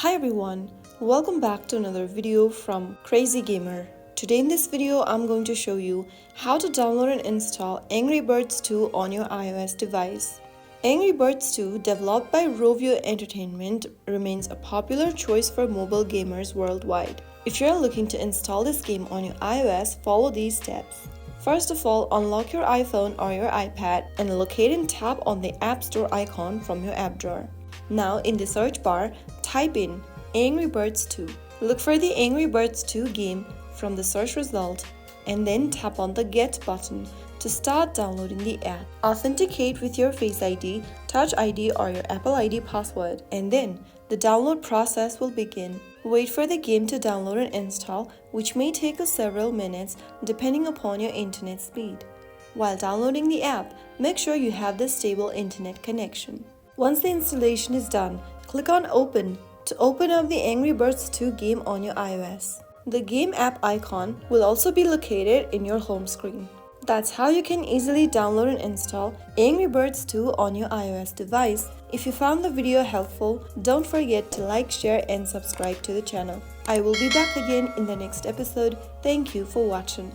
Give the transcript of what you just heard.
Hi everyone, welcome back to another video from Crazy Gamer. Today in this video I'm going to show you how to download and install Angry Birds 2 on your iOS device. Angry Birds 2, developed by Rovio Entertainment, remains a popular choice for mobile gamers worldwide. If you're looking to install this game on your iOS, follow these steps. First of all, unlock your iPhone or your iPad and locate and tap on the App Store icon from your app drawer. Now in the search bar, type in Angry Birds 2. Look for the Angry Birds 2 game from the search result and then tap on the Get button to start downloading the app. Authenticate with your Face ID, Touch ID or your Apple ID password, and then the download process will begin. Wait for the game to download and install, which may take us several minutes depending upon your internet speed. While downloading the app, make sure you have the stable internet connection. Once the installation is done, click on Open to open up the Angry Birds 2 game on your iOS. The game app icon will also be located in your home screen. That's how you can easily download and install Angry Birds 2 on your iOS device. If you found the video helpful, don't forget to like, share and subscribe to the channel. I will be back again in the next episode. Thank you for watching.